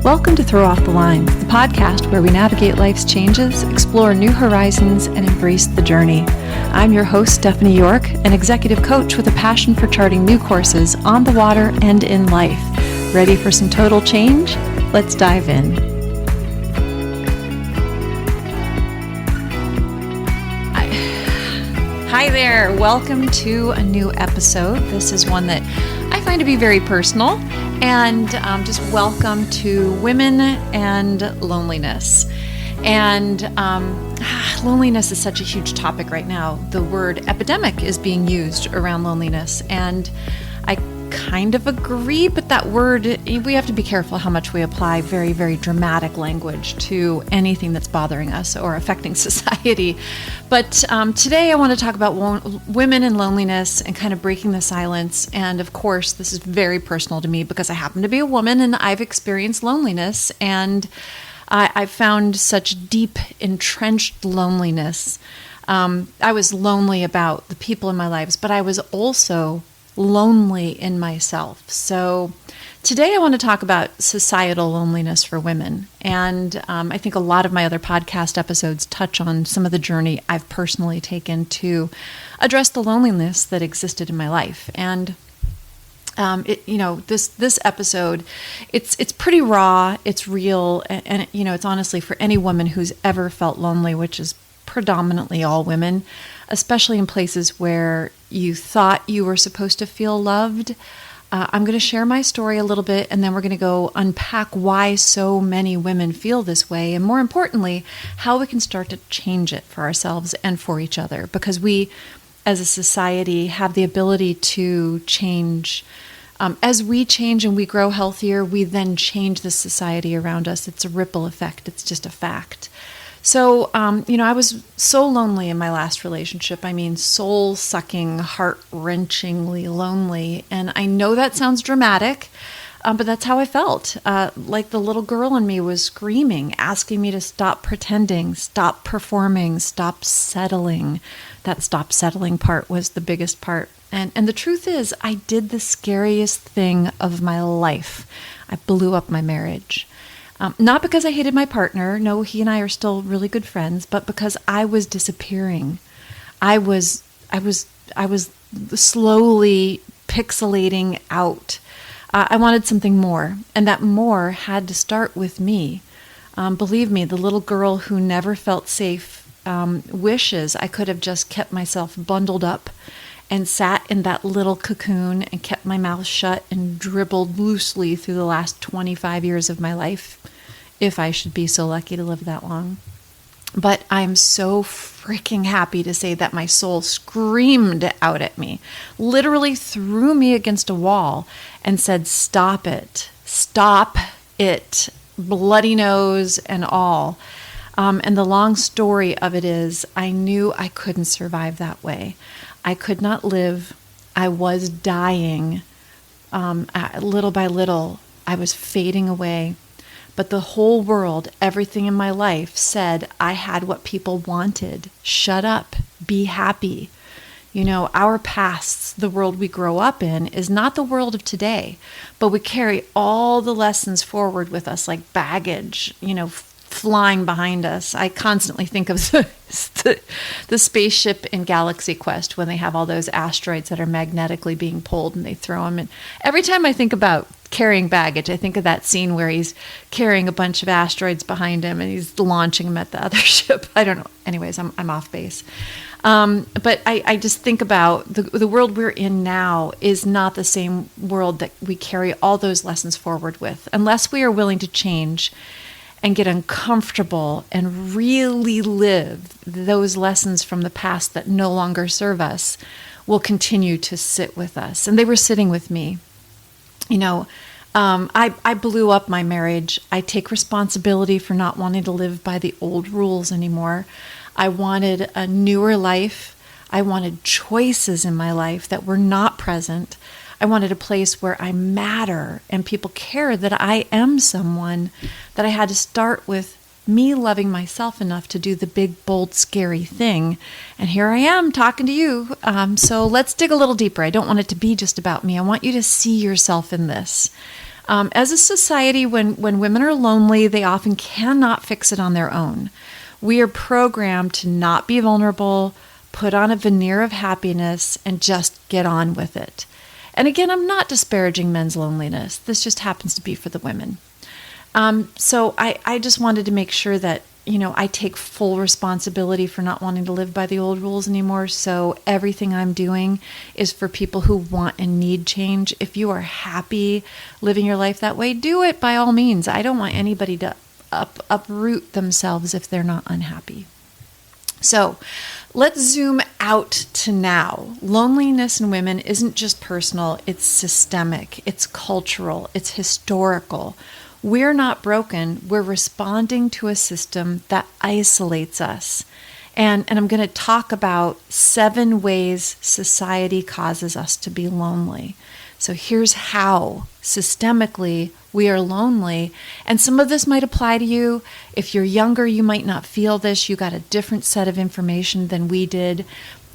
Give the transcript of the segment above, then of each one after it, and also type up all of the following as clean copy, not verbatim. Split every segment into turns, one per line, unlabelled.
Welcome to Throw Off the Lines, the podcast where we navigate life's changes, explore new horizons, and embrace the journey. I'm your host, Stephanie York, an executive coach with a passion for charting new courses on the water and in life. Ready for some total change? Let's dive in. Hi there. Welcome to a new episode. This is one that I find to be very personal, and just welcome to Women and Loneliness. And loneliness is such a huge topic right now. The word epidemic is being used around loneliness, and I kind of agree, but that word, we have to be careful how much we apply very, very dramatic language to anything that's bothering us or affecting society. But today I want to talk about women and loneliness and kind of breaking the silence. And of course, this is very personal to me because I happen to be a woman and I've experienced loneliness, and I've found such deep, entrenched loneliness. I was lonely about the people in my lives, but I was also lonely in myself. So today I want to talk about societal loneliness for women. And I think a lot of my other podcast episodes touch on some of the journey I've personally taken to address the loneliness that existed in my life. And this episode, it's pretty raw, it's real, and it's honestly for any woman who's ever felt lonely, which is predominantly all women, especially in places where you thought you were supposed to feel loved. I'm going to share my story a little bit, and then we're going to go unpack why so many women feel this way, and more importantly, how we can start to change it for ourselves and for each other, because we, as a society, have the ability to change. As we change and we grow healthier, we then change the society around us. It's a ripple effect. It's just a fact. So, I was so lonely in my last relationship. I mean, soul-sucking, heart-wrenchingly lonely. And I know that sounds dramatic, but that's how I felt. Like the little girl in me was screaming, asking me to stop pretending, stop performing, stop settling. That stop settling part was the biggest part. And the truth is, I did the scariest thing of my life. I blew up my marriage. Not because I hated my partner. No, he and I are still really good friends, but because I was disappearing. I was slowly pixelating out. I wanted something more, and that more had to start with me. Believe me, the little girl who never felt safe wishes I could have just kept myself bundled up and sat in that little cocoon and kept my mouth shut and dribbled loosely through the last 25 years of my life, if I should be so lucky to live that long. But I'm so freaking happy to say that my soul screamed out at me, literally threw me against a wall and said, stop it, bloody nose and all. And the long story of it is, I knew I couldn't survive that way. I could not live. I was dying. Little by little, I was fading away. But the whole world, everything in my life said I had what people wanted. Shut up. Be happy. Our pasts, the world we grow up in, is not the world of today. But we carry all the lessons forward with us like baggage, flying behind us. I constantly think of the spaceship in Galaxy Quest when they have all those asteroids that are magnetically being pulled and they throw them. And every time I think about carrying baggage, I think of that scene where he's carrying a bunch of asteroids behind him and he's launching them at the other ship. I don't know. Anyways, I'm off base. But I just think about the world we're in now is not the same world that we carry all those lessons forward with, unless we are willing to change and get uncomfortable and really live those lessons from the past that no longer serve us will continue to sit with us. And they were sitting with me. I blew up my marriage. I take responsibility for not wanting to live by the old rules anymore. I wanted a newer life. I wanted choices in my life that were not present. I wanted a place where I matter and people care that I am someone, that I had to start with me loving myself enough to do the big, bold, scary thing. And here I am talking to you. So let's dig a little deeper. I don't want it to be just about me. I want you to see yourself in this. As a society, when women are lonely, they often cannot fix it on their own. We are programmed to not be vulnerable, put on a veneer of happiness, and just get on with it. And again, I'm not disparaging men's loneliness. This just happens to be for the women. So I just wanted to make sure that, I take full responsibility for not wanting to live by the old rules anymore. So everything I'm doing is for people who want and need change. If you are happy living your life that way, do it by all means. I don't want anybody to uproot themselves if they're not unhappy. So let's zoom out to now. Loneliness in women isn't just personal, it's systemic, it's cultural, it's historical. We're not broken, we're responding to a system that isolates us. And I'm going to talk about 7 ways society causes us to be lonely. So here's how systemically we are lonely. And some of this might apply to you. If you're younger, you might not feel this. You got a different set of information than we did.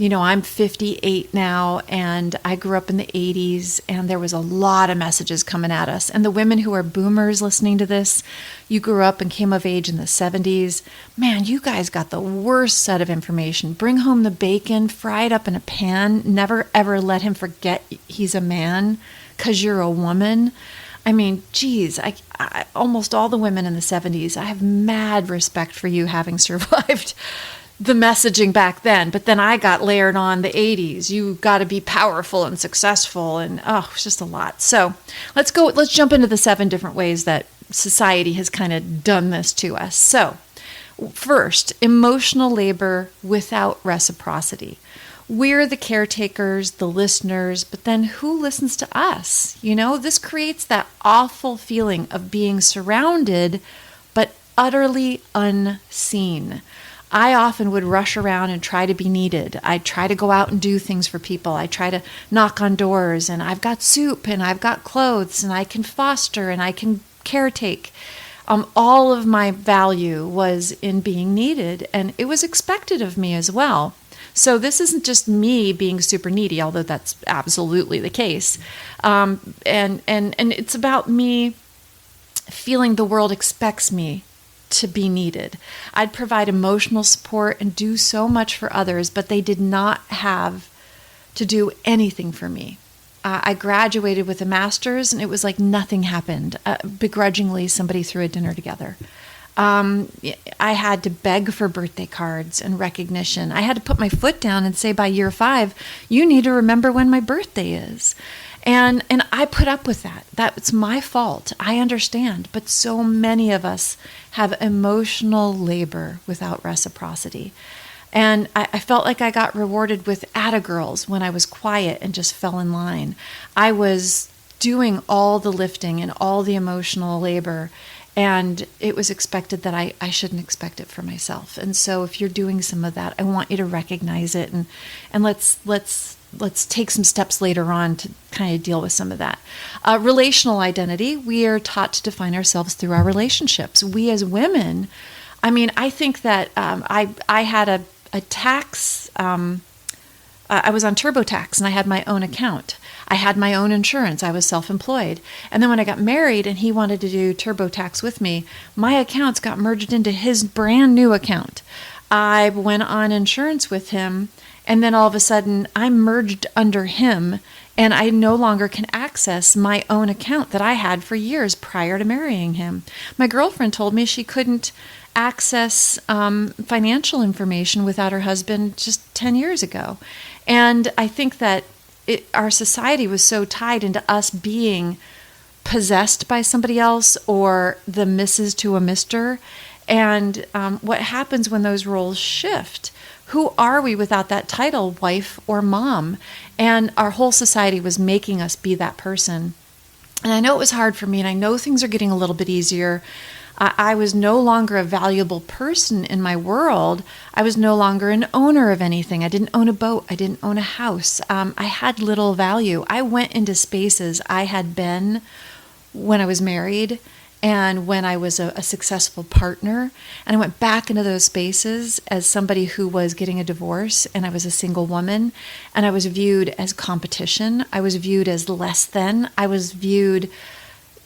I'm 58 now, and I grew up in the 80s, and there was a lot of messages coming at us. And the women who are boomers listening to this, you grew up and came of age in the 70s. Man, you guys got the worst set of information. Bring home the bacon, fry it up in a pan. Never, ever let him forget he's a man because you're a woman. I mean, geez, I almost all the women in the 70s, I have mad respect for you having survived the messaging back then. But then I got layered on the 80s. You got to be powerful and successful. And it's just a lot. So let's jump into the 7 different ways that society has kind of done this to us. So first, emotional labor without reciprocity. We're the caretakers, the listeners, but then who listens to us? This creates that awful feeling of being surrounded, but utterly unseen. I often would rush around and try to be needed. I'd try to go out and do things for people. I try to knock on doors, and I've got soup, and I've got clothes, and I can foster, and I can caretake. All of my value was in being needed, and it was expected of me as well. So this isn't just me being super needy, although that's absolutely the case. And it's about me feeling the world expects me to be needed. I'd provide emotional support and do so much for others, but they did not have to do anything for me. I graduated with a master's, and it was like nothing happened. Begrudgingly, somebody threw a dinner together. I had to beg for birthday cards and recognition. I had to put my foot down and say by year 5, you need to remember when my birthday is. And I put up with that. That's my fault. I understand. But so many of us have emotional labor without reciprocity. And I felt like I got rewarded with attagirls when I was quiet and just fell in line. I was doing all the lifting and all the emotional labor, and it was expected that I shouldn't expect it for myself. And so if you're doing some of that, I want you to recognize it, and let's take some steps later on to kind of deal with some of that. Relational identity, we are taught to define ourselves through our relationships. We as women, I think that I had a tax, I was on TurboTax, and I had my own account. I had my own insurance. I was self-employed. And then when I got married and he wanted to do TurboTax with me, my accounts got merged into his brand new account. I went on insurance with him, and then all of a sudden I'm merged under him, and I no longer can access my own account that I had for years prior to marrying him. My girlfriend told me she couldn't access financial information without her husband just 10 years ago. And I think that our society was so tied into us being possessed by somebody else or the Mrs. to a Mr. And what happens when those roles shift? Who are we without that title, wife or mom? And our whole society was making us be that person. And I know it was hard for me, and I know things are getting a little bit easier. I was no longer a valuable person in my world. I was no longer an owner of anything. I didn't own a boat. I didn't own a house. I had little value. I went into spaces I had been when I was married and when I was a successful partner. And I went back into those spaces as somebody who was getting a divorce, and I was a single woman, and I was viewed as competition. I was viewed as less than. I was viewed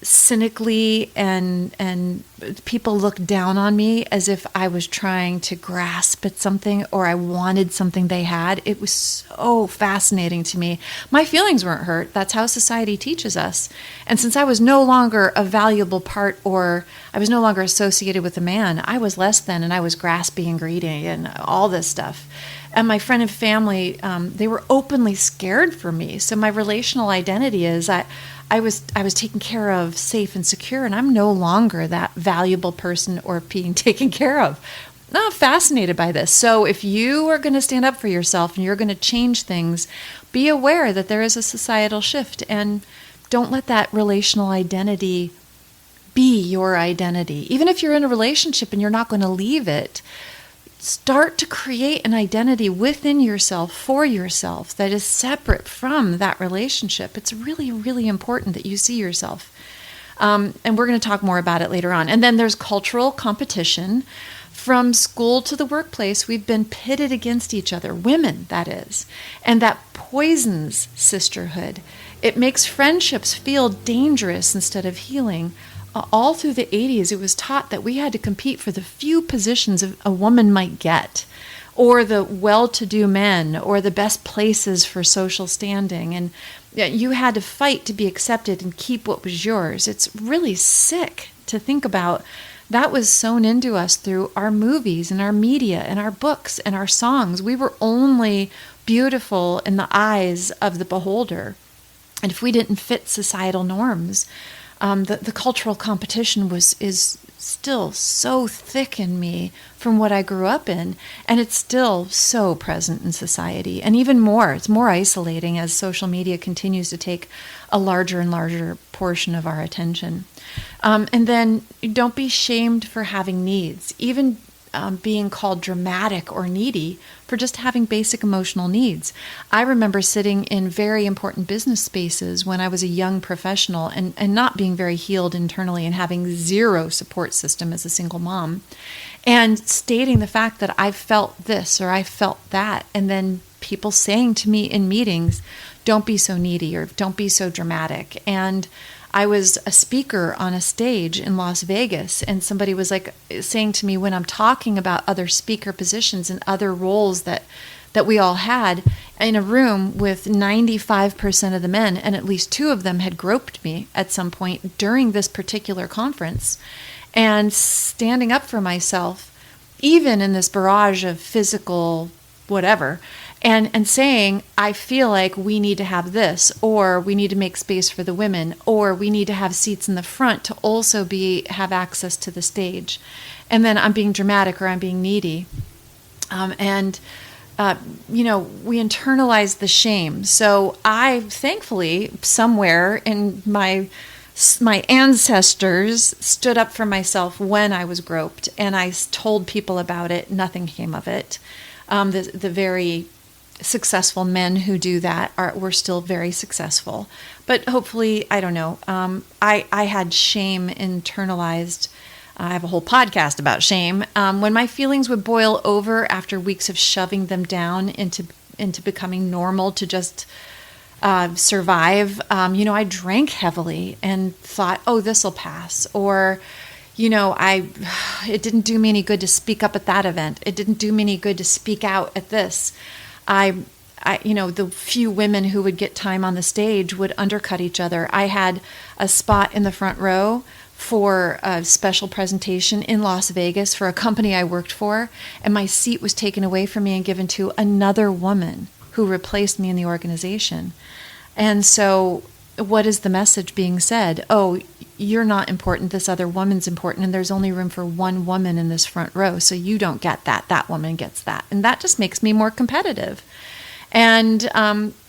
cynically, and people looked down on me as if I was trying to grasp at something or I wanted something they had. It was so fascinating to me. My feelings weren't hurt. That's how society teaches us. And since I was no longer a valuable part, or I was no longer associated with a man, I was less than, and I was graspy and greedy and all this stuff. And my friend and family, they were openly scared for me. So my relational identity is I was taken care of, safe and secure, and I'm no longer that valuable person or being taken care of. I'm fascinated by this. So if you are going to stand up for yourself and you're going to change things, be aware that there is a societal shift, and don't let that relational identity be your identity. Even if you're in a relationship and you're not going to leave it, start to create an identity within yourself, for yourself, that is separate from that relationship. It's really, really important that you see yourself. And we're going to talk more about it later on. And then there's cultural competition. From school to the workplace, we've been pitted against each other, women, that is. And that poisons sisterhood. It makes friendships feel dangerous instead of healing. All through the 80s, it was taught that we had to compete for the few positions a woman might get, or the well-to-do men, or the best places for social standing. And you had to fight to be accepted and keep what was yours. It's really sick to think about. That was sewn into us through our movies and our media and our books and our songs. We were only beautiful in the eyes of the beholder. And if we didn't fit societal norms, the cultural competition is still so thick in me from what I grew up in, and it's still so present in society. And even more, it's more isolating as social media continues to take a larger and larger portion of our attention. And then don't be shamed for having needs, even being called dramatic or needy for just having basic emotional needs. I remember sitting in very important business spaces when I was a young professional and not being very healed internally and having zero support system as a single mom, and stating the fact that I felt this or I felt that, and then people saying to me in meetings, don't be so needy or don't be so dramatic. And I was a speaker on a stage in Las Vegas, and somebody was like saying to me, when I'm talking about other speaker positions and other roles that we all had in a room with 95% of the men, and at least 2 of them had groped me at some point during this particular conference, and standing up for myself, even in this barrage of physical whatever, and saying, I feel like we need to have this, or we need to make space for the women, or we need to have seats in the front to also have access to the stage. And then I'm being dramatic or I'm being needy. We internalize the shame. So I, thankfully, somewhere in my ancestors stood up for myself when I was groped, and I told people about it. Nothing came of it. The very successful men who do that were still very successful, but hopefully, I don't know. I had shame internalized. I have a whole podcast about shame. When my feelings would boil over after weeks of shoving them down into becoming normal to just survive, I drank heavily and thought, oh, this'll pass, or it didn't do me any good to speak up at that event. It didn't do me any good to speak out at this. The few women who would get time on the stage would undercut each other. I had a spot in the front row for a special presentation in Las Vegas for a company I worked for, and my seat was taken away from me and given to another woman who replaced me in the organization. And so what is the message being said? Oh, you're not important, this other woman's important, and there's only room for one woman in this front row, so you don't get that woman gets that. And that just makes me more competitive. And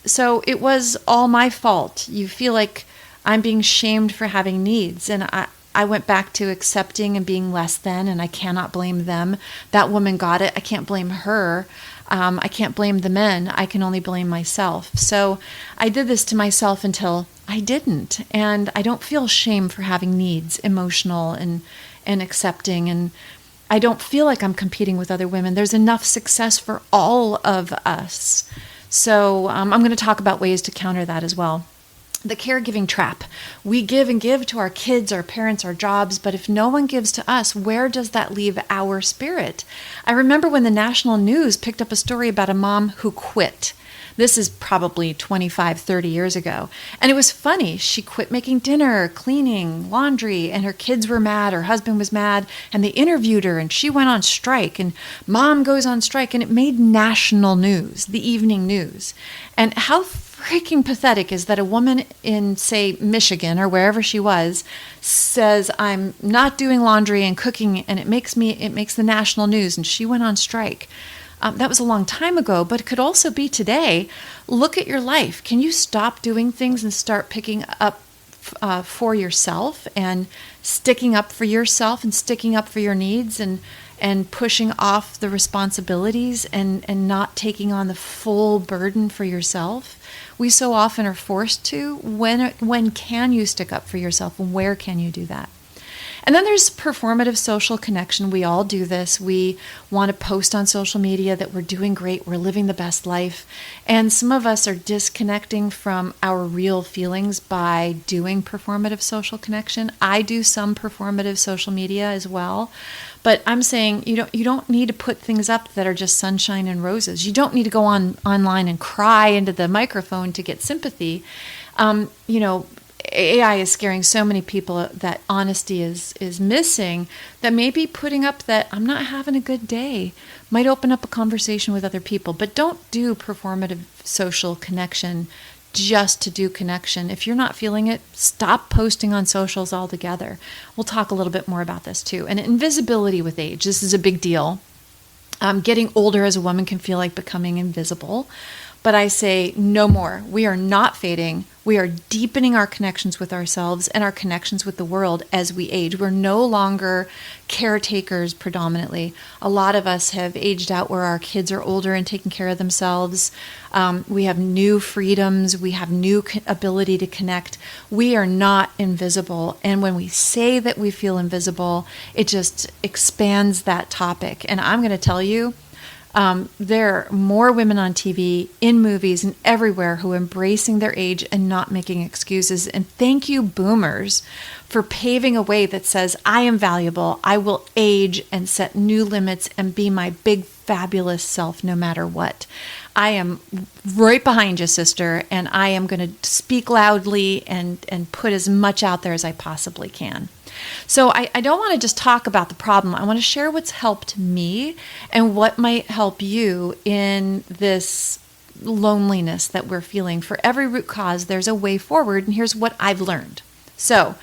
so it was all my fault. You feel like I'm being shamed for having needs, and I went back to accepting and being less than, and I cannot blame them. That woman got it. I can't blame her. I can't blame the men. I can only blame myself. So I did this to myself until I didn't. And I don't feel shame for having needs, emotional and accepting. And I don't feel like I'm competing with other women. There's enough success for all of us. So I'm going to talk about ways to counter that as well. the caregiving trap. We give and give to our kids, our parents, our jobs, but if no one gives to us, where does that leave our spirit? I remember when the national news picked up a story about a mom who quit. This is probably 25, 30 years ago. And it was funny. She quit making dinner, cleaning, laundry, and her kids were mad, her husband was mad, and they interviewed her and she went on strike, and mom goes on strike, and it made national news, the evening news. And how freaking pathetic is that a woman in, say, Michigan or wherever she was says, I'm not doing laundry and cooking, and it makes the national news, and she went on strike. That was a long time ago, but it could also be today. Look at your life. Can you stop doing things and start picking up for yourself and sticking up for yourself and sticking up for your needs and pushing off the responsibilities and not taking on the full burden for yourself? We so often are forced to. When can you stick up for yourself, and where can you do that? And then there's performative social connection. We all do this. We want to post on social media that we're doing great, we're living the best life. And some of us are disconnecting from our real feelings by doing performative social connection. I do some performative social media as well. But I'm saying you don't need to put things up that are just sunshine and roses. You don't need to go online and cry into the microphone to get sympathy. AI is scaring so many people that honesty is missing, that maybe putting up that I'm not having a good day might open up a conversation with other people. But don't do performative social connection just to do connection. If you're not feeling it, stop posting on socials altogether. We'll talk a little bit more about this too. And invisibility with age. This is a big deal. Getting older as a woman can feel like becoming invisible. But I say no more. We are not fading. We are deepening our connections with ourselves and our connections with the world as we age. We're no longer caretakers predominantly. A lot of us have aged out where our kids are older and taking care of themselves. We have new freedoms. We have new ability to connect. We are not invisible. And when we say that we feel invisible, it just expands that topic. And I'm going to tell you, there are more women on TV, in movies, and everywhere who are embracing their age and not making excuses. And thank you, boomers, for paving a way that says, I am valuable, I will age and set new limits and be my big, fabulous self no matter what. I am right behind you, sister, and I am going to speak loudly and put as much out there as I possibly can. So I don't want to just talk about the problem. I want to share what's helped me and what might help you in this loneliness that we're feeling. For every root cause, there's a way forward, and here's what I've learned. So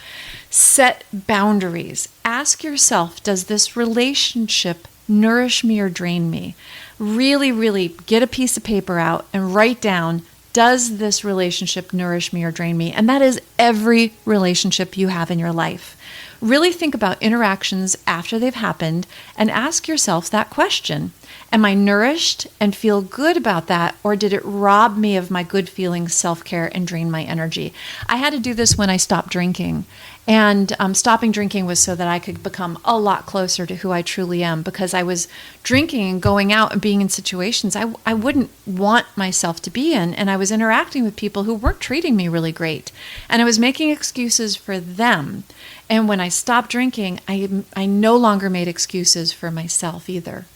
set boundaries. Ask yourself, does this relationship nourish me or drain me? Really, really get a piece of paper out and write down, does this relationship nourish me or drain me? And that is every relationship you have in your life. Really think about interactions after they've happened and ask yourself that question. Am I nourished and feel good about that, or did it rob me of my good feelings, self-care, and drain my energy? I had to do this when I stopped drinking. And stopping drinking was so that I could become a lot closer to who I truly am, because I was drinking and going out and being in situations I wouldn't want myself to be in. And I was interacting with people who weren't treating me really great. And I was making excuses for them. And when I stopped drinking, I no longer made excuses for myself either.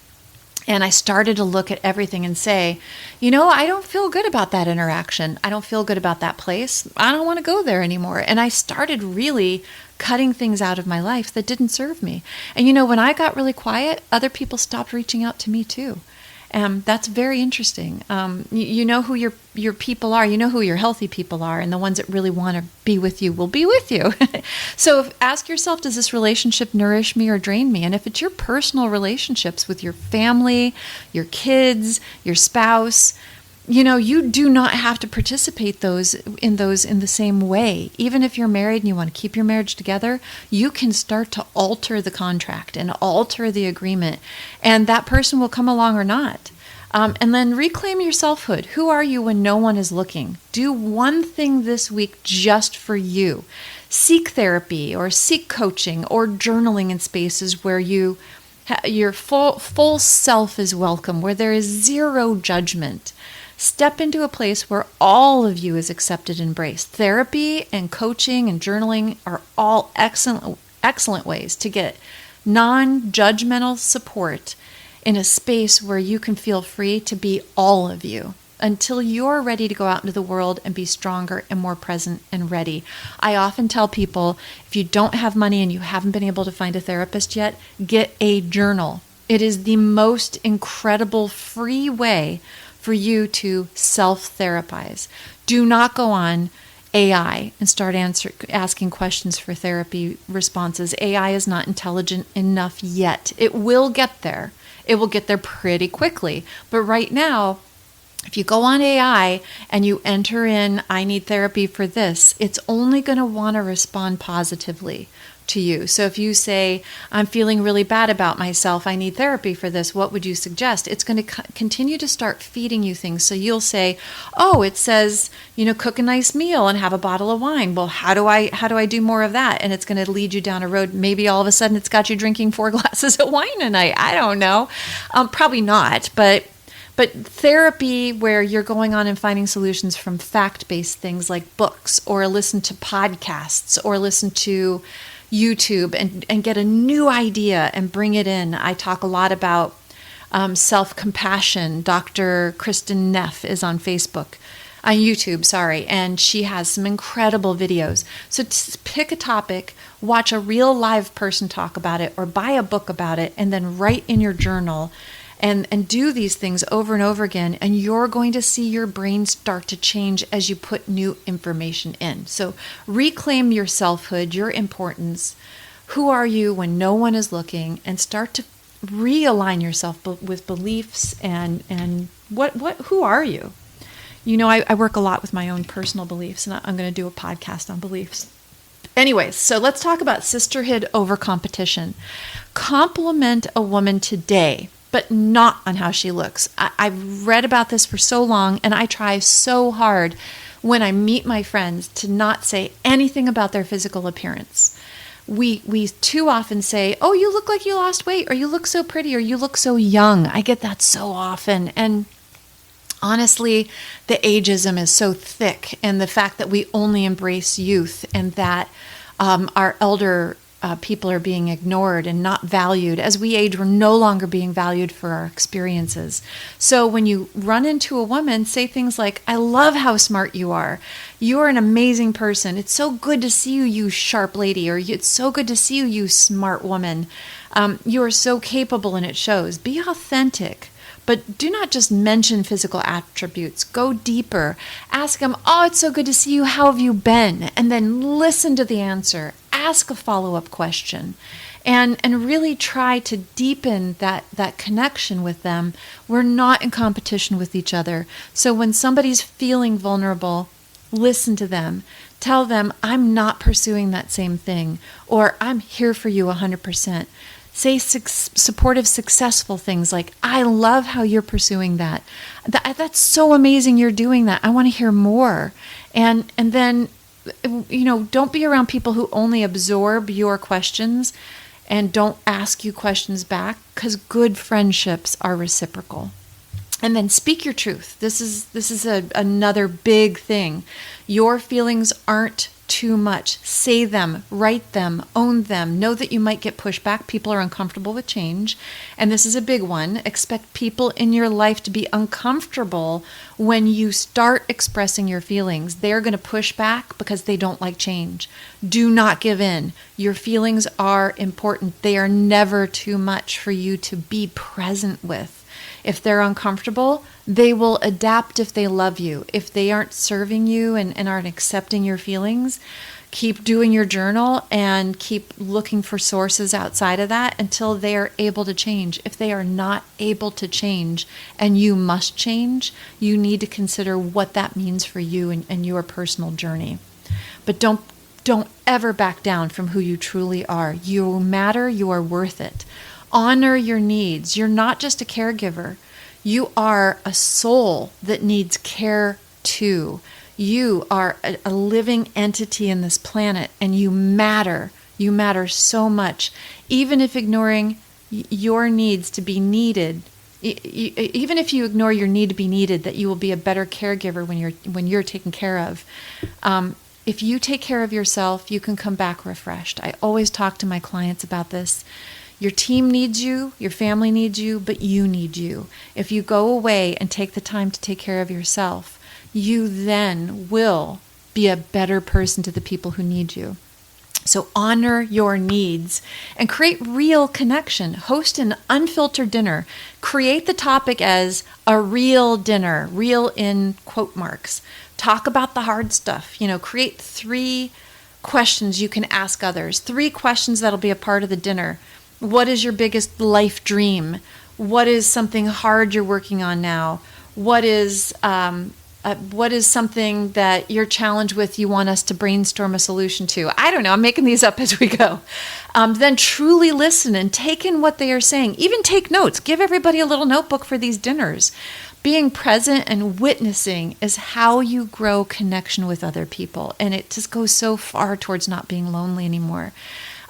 And I started to look at everything and say, I don't feel good about that interaction. I don't feel good about that place. I don't want to go there anymore. And I started really cutting things out of my life that didn't serve me. And when I got really quiet, other people stopped reaching out to me too. That's very interesting. You know who your people are. You know who your healthy people are, and the ones that really want to be with you will be with you. So ask yourself, does this relationship nourish me or drain me? And if it's your personal relationships with your family, your kids, your spouse, you do not have to participate in the same way. Even if you're married and you want to keep your marriage together, you can start to alter the contract and alter the agreement, and that person will come along or not. And then reclaim your selfhood. Who are you when no one is looking? Do one thing this week just for you. Seek therapy or seek coaching or journaling in spaces where you Your full self is welcome, where there is zero judgment. Step into a place where all of you is accepted and embraced. Therapy and coaching and journaling are all excellent ways to get non-judgmental support in a space where you can feel free to be all of you until you're ready to go out into the world and be stronger and more present and ready. I often tell people, if you don't have money and you haven't been able to find a therapist yet, get a journal. It is the most incredible free way for you to self-therapize. Do not go on AI and start asking questions for therapy responses. AI is not intelligent enough yet. It will get there. It will get there pretty quickly. But right now, if you go on AI and you enter in, I need therapy for this, it's only going to want to respond positively to you. So if you say, I'm feeling really bad about myself, I need therapy for this, what would you suggest? It's going to continue to start feeding you things. So you'll say, oh, it says, cook a nice meal and have a bottle of wine. Well, how do I do more of that? And it's going to lead you down a road. Maybe all of a sudden it's got you drinking 4 glasses of wine a night. I don't know. Probably not, but therapy where you're going on and finding solutions from fact-based things like books, or listen to podcasts, or listen to YouTube and get a new idea and bring it in. I talk a lot about self-compassion. Dr. Kristen Neff is on YouTube, and she has some incredible videos. So pick a topic, watch a real live person talk about it, or buy a book about it, and then write in your journal and do these things over and over again, and you're going to see your brain start to change as you put new information in. So reclaim your selfhood, your importance. Who are you when no one is looking? And start to realign yourself with beliefs and who are you? I work a lot with my own personal beliefs, and I'm going to do a podcast on beliefs. Anyways, so let's talk about sisterhood over competition. Compliment a woman today, but not on how she looks. I've read about this for so long, and I try so hard when I meet my friends to not say anything about their physical appearance. We too often say, oh, you look like you lost weight, or you look so pretty, or you look so young. I get that so often. And honestly, the ageism is so thick, and the fact that we only embrace youth, and that our elder people are being ignored and not valued. As we age, we're no longer being valued for our experiences. So when you run into a woman, say things like, I love how smart you are. You're an amazing person. It's so good to see you, you sharp lady, or it's so good to see you, you smart woman. You are so capable, and it shows. Be authentic. But do not just mention physical attributes. Go deeper. Ask them, oh, it's so good to see you. How have you been? And then listen to the answer. Ask a follow-up question. And really try to deepen that connection with them. We're not in competition with each other. So when somebody's feeling vulnerable, listen to them. Tell them, I'm not pursuing that same thing. Or I'm here for you 100%. Say supportive, successful things like, I love how you're pursuing that. That's so amazing you're doing that. I want to hear more. And then, don't be around people who only absorb your questions and don't ask you questions back, because good friendships are reciprocal. And then speak your truth. This is another big thing. Your feelings aren't too much. Say them, write them, own them. Know that you might get pushback. People are uncomfortable with change. And this is a big one. Expect people in your life to be uncomfortable when you start expressing your feelings. They're going to push back because they don't like change. Do not give in. Your feelings are important. They are never too much for you to be present with. If they're uncomfortable, they will adapt if they love you. If they aren't serving you and aren't accepting your feelings, keep doing your journal and keep looking for sources outside of that until they are able to change. If they are not able to change and you must change, you need to consider what that means for you and your personal journey. But don't ever back down from who you truly are. You matter. You are worth it. Honor your needs. You're not just a caregiver. You are a soul that needs care too. You are a living entity in this planet, and you matter. You matter so much. Even if ignoring your needs to be needed, even if you ignore your need to be needed, that you will be a better caregiver when you're taken care of. If you take care of yourself, you can come back refreshed. I always talk to my clients about this. Your team needs you, your family needs you, but you need you. If you go away and take the time to take care of yourself, you then will be a better person to the people who need you. So honor your needs and create real connection. Host an unfiltered dinner. Create the topic as a real dinner, real in quote marks. Talk about the hard stuff. Create 3 questions you can ask others. 3 questions that'll be a part of the dinner. What is your biggest life dream? What is something hard you're working on now? What is something that you're challenged with you want us to brainstorm a solution to? I don't know. I'm making these up as we go. Then truly listen and take in what they are saying. Even take notes. Give everybody a little notebook for these dinners. Being present and witnessing is how you grow connection with other people. And it just goes so far towards not being lonely anymore.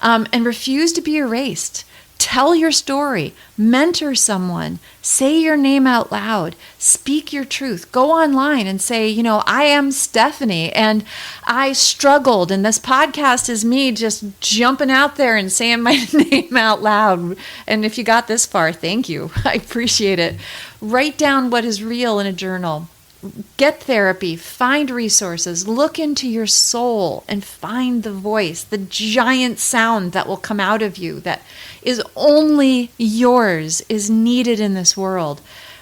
And refuse to be erased. Tell your story, mentor someone, say your name out loud, speak your truth. Go online and say, I am Stephanie and I struggled, and this podcast is me just jumping out there and saying my name out loud. And if you got this far, thank you. I appreciate it. Write down what is real in a journal. Get therapy, find resources, look into your soul and find the voice, the giant sound that will come out of you that is only yours, is needed in this world.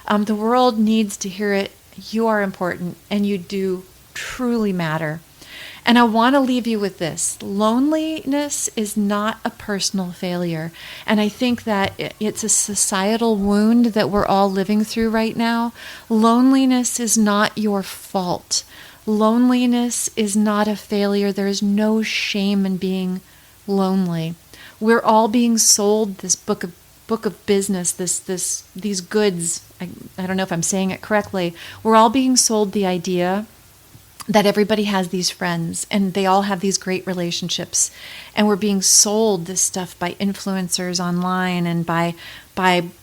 The world needs to hear it. You are important and you do truly matter. And I want to leave you with this. Loneliness is not a personal failure. And I think that it's a societal wound that we're all living through right now. Loneliness is not your fault. Loneliness is not a failure. There is no shame in being lonely. We're all being sold this book of business, these goods. I don't know if I'm saying it correctly. We're all being sold the idea that everybody has these friends and they all have these great relationships, and we're being sold this stuff by influencers online and by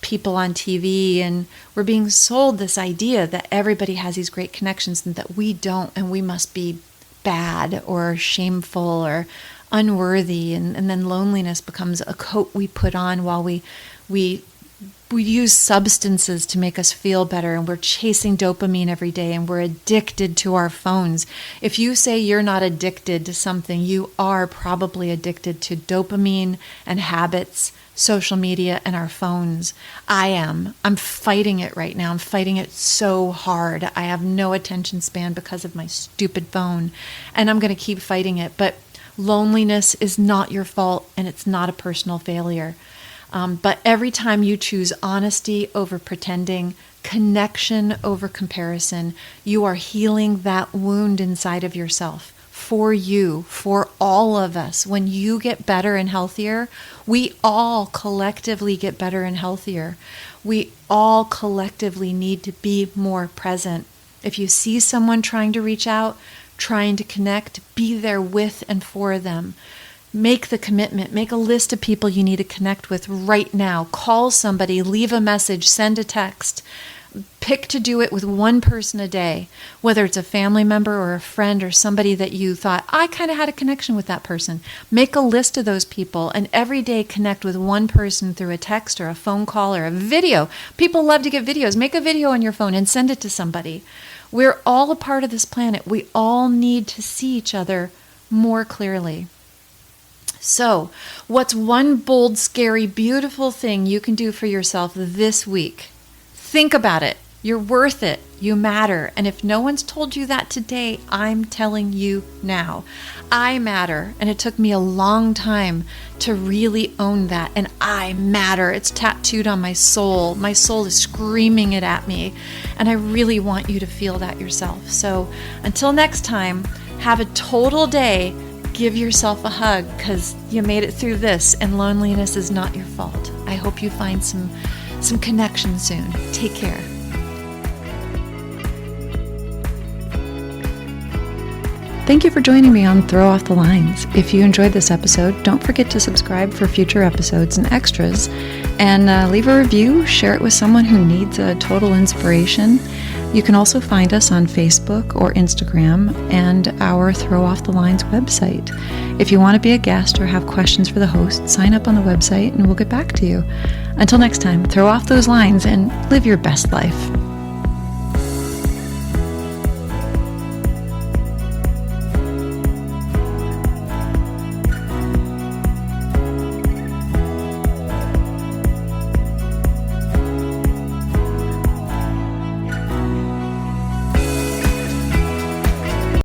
people on TV, and we're being sold this idea that everybody has these great connections and that we don't, and we must be bad or shameful or unworthy, and then loneliness becomes a coat we put on while we use substances to make us feel better, and we're chasing dopamine every day, and we're addicted to our phones. If you say you're not addicted to something, you are probably addicted to dopamine and habits, social media, and our phones. I am. I'm fighting it right now. I'm fighting it so hard. I have no attention span because of my stupid phone, and I'm going to keep fighting it. But loneliness is not your fault, and it's not a personal failure. But every time you choose honesty over pretending, connection over comparison, you are healing that wound inside of yourself. For you, for all of us. When you get better and healthier, we all collectively get better and healthier. We all collectively need to be more present. If you see someone trying to reach out, trying to connect, be there with and for them. Make the commitment. Make a list of people you need to connect with right now. Call somebody, leave a message, send a text. Pick to do it with one person a day, whether it's a family member or a friend or somebody that you thought, I kind of had a connection with that person. Make a list of those people and every day connect with one person through a text or a phone call or a video. People love to get videos. Make a video on your phone and send it to somebody. We're all a part of this planet. We all need to see each other more clearly. So, what's one bold, scary, beautiful thing you can do for yourself this week? Think about it. You're worth it. You matter. And if no one's told you that today, I'm telling you now. I matter. And it took me a long time to really own that. And I matter. It's tattooed on my soul. My soul is screaming it at me. And I really want you to feel that yourself. So until next time, have a total day. Give yourself a hug because you made it through this, and loneliness is not your fault. I hope you find some connection soon. Take care. Thank you for joining me on Throw Off the Lines. If you enjoyed this episode, don't forget to subscribe for future episodes and extras, and leave a review, share it with someone who needs a total inspiration. You can also find us on Facebook or Instagram and our Throw Off the Lines website. If you want to be a guest or have questions for the host, sign up on the website and we'll get back to you. Until next time, throw off those lines and live your best life.